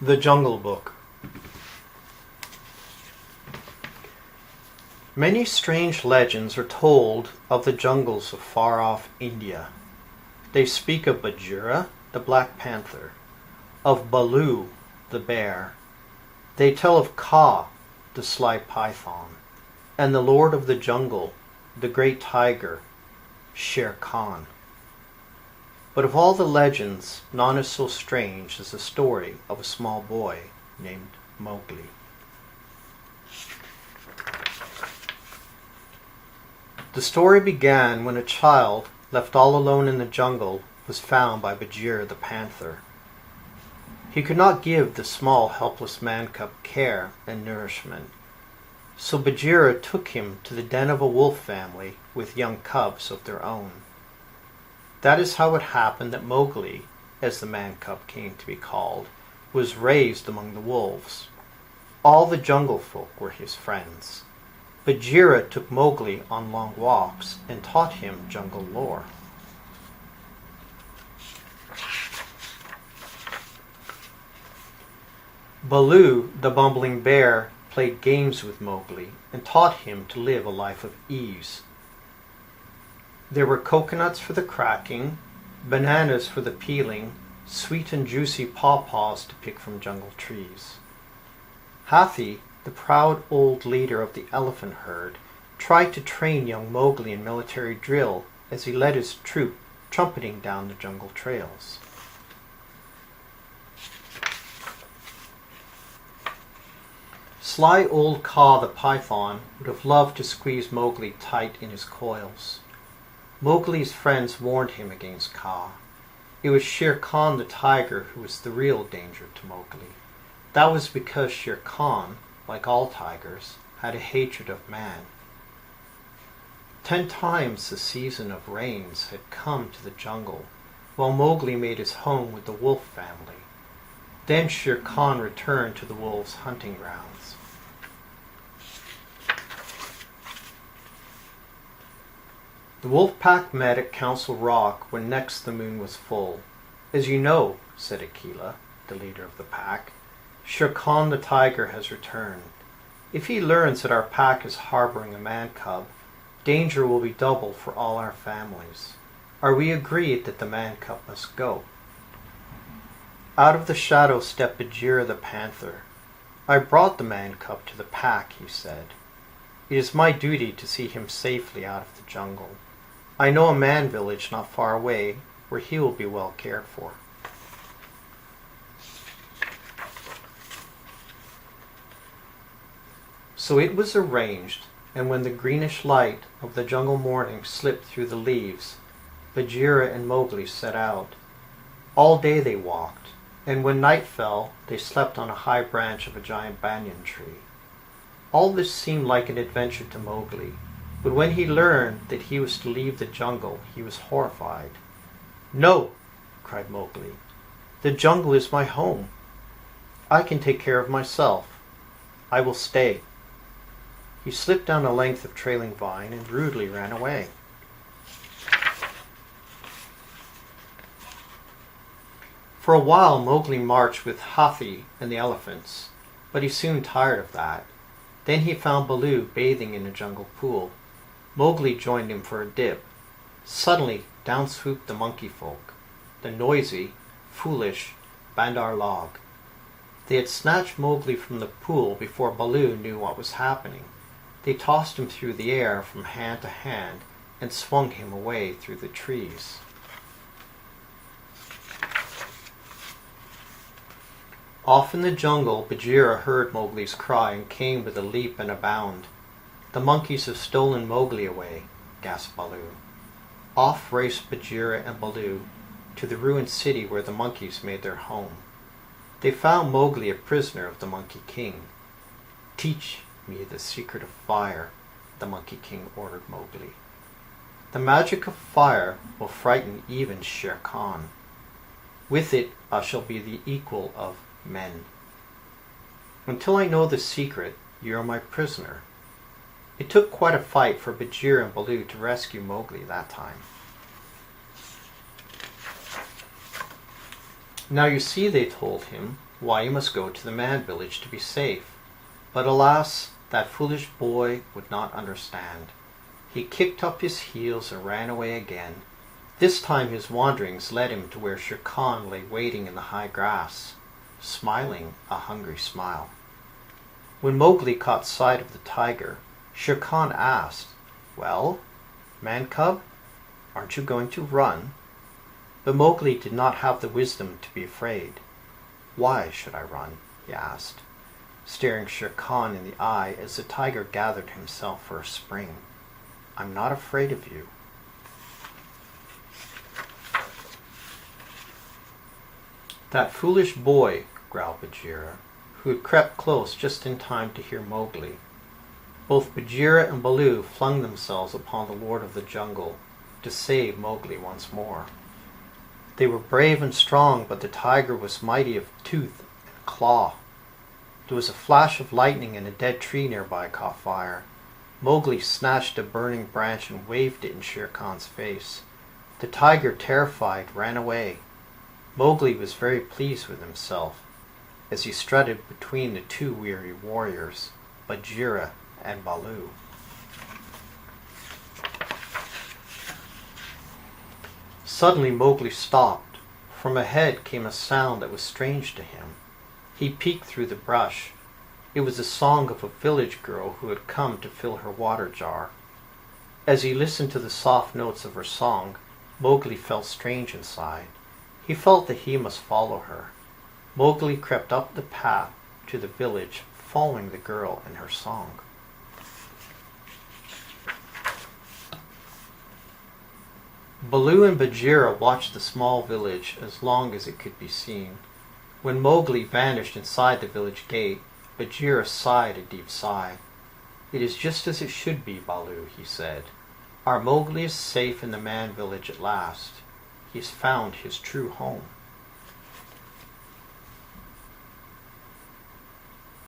The Jungle Book. Many strange legends are told of the jungles of far-off India. They speak of Bagheera, the Black Panther, of Baloo, the bear. They tell of Kaa, the sly python, and the Lord of the Jungle, the great tiger, Shere Khan. But of all the legends, none is so strange as the story of a small boy named Mowgli. The story began when a child, left all alone in the jungle, was found by Bagheera the panther. He could not give the small, helpless man-cub care and nourishment, so Bagheera took him to the den of a wolf family with young cubs of their own. That is how it happened that Mowgli, as the man-cub came to be called, was raised among the wolves. All the jungle folk were his friends. Bagheera took Mowgli on long walks and taught him jungle lore. Baloo, the bumbling bear, played games with Mowgli and taught him to live a life of ease. There were coconuts for the cracking, bananas for the peeling, sweet and juicy pawpaws to pick from jungle trees. Hathi, the proud old leader of the elephant herd, tried to train young Mowgli in military drill as he led his troop trumpeting down the jungle trails. Sly old Kaa the python would have loved to squeeze Mowgli tight in his coils. Mowgli's friends warned him against Kaa. It was Shere Khan the tiger who was the real danger to Mowgli. That was because Shere Khan, like all tigers, had a hatred of man. 10 times the season of rains had come to the jungle, while Mowgli made his home with the wolf family. Then Shere Khan returned to the wolves' hunting grounds. The wolf pack met at Council Rock when next the moon was full. As you know, said Akela, the leader of the pack, Shere Khan the tiger has returned. If he learns that our pack is harboring a man-cub, danger will be double for all our families. Are we agreed that the man-cub must go? Out of the shadow stepped Bagheera the panther. I brought the man-cub to the pack, he said. It is my duty to see him safely out of the jungle. I know a man village not far away where he will be well cared for. So it was arranged, and when the greenish light of the jungle morning slipped through the leaves, Bagheera and Mowgli set out. All day they walked, and when night fell, they slept on a high branch of a giant banyan tree. All this seemed like an adventure to Mowgli, but when he learned that he was to leave the jungle, he was horrified. "No!" cried Mowgli. "The jungle is my home. I can take care of myself. I will stay." He slipped down a length of trailing vine and rudely ran away. For a while Mowgli marched with Hathi and the elephants, but he soon tired of that. Then he found Baloo bathing in a jungle pool. Mowgli joined him for a dip. Suddenly down swooped the monkey folk, the noisy, foolish Bandar Log. They had snatched Mowgli from the pool before Baloo knew what was happening. They tossed him through the air from hand to hand and swung him away through the trees. Off in the jungle, Bagheera heard Mowgli's cry and came with a leap and a bound. "The monkeys have stolen Mowgli away," gasped Baloo. Off raced Bagheera and Baloo to the ruined city where the monkeys made their home. They found Mowgli a prisoner of the Monkey King. "Teach me the secret of fire," the Monkey King ordered Mowgli. "The magic of fire will frighten even Shere Khan. With it I shall be the equal of men. Until I know the secret, you are my prisoner." It took quite a fight for Bagheera and Baloo to rescue Mowgli that time. Now you see, they told him, why you must go to the man village to be safe. But alas, that foolish boy would not understand. He kicked up his heels and ran away again. This time his wanderings led him to where Shere Khan lay waiting in the high grass, smiling a hungry smile. When Mowgli caught sight of the tiger, Shere Khan asked, "Well, man cub, aren't you going to run?" But Mowgli did not have the wisdom to be afraid. "Why should I run?" he asked, staring Shere Khan in the eye as the tiger gathered himself for a spring. "I'm not afraid of you." "That foolish boy," growled Bagheera, who had crept close just in time to hear Mowgli. Both Bagheera and Baloo flung themselves upon the Lord of the Jungle to save Mowgli once more. They were brave and strong, but the tiger was mighty of tooth and claw. There was a flash of lightning and a dead tree nearby caught fire. Mowgli snatched a burning branch and waved it in Shere Khan's face. The tiger, terrified, ran away. Mowgli was very pleased with himself as he strutted between the two weary warriors, Bagheera and Baloo. Suddenly Mowgli stopped. From ahead came a sound that was strange to him. He peeked through the brush. It was the song of a village girl who had come to fill her water jar. As he listened to the soft notes of her song, Mowgli felt strange inside. He felt that he must follow her. Mowgli crept up the path to the village, following the girl and her song. Baloo and Bagheera watched the small village as long as it could be seen. When Mowgli vanished inside the village gate, Bagheera sighed a deep sigh. "It is just as it should be, Baloo," he said. "Our Mowgli is safe in the man village at last. He has found his true home."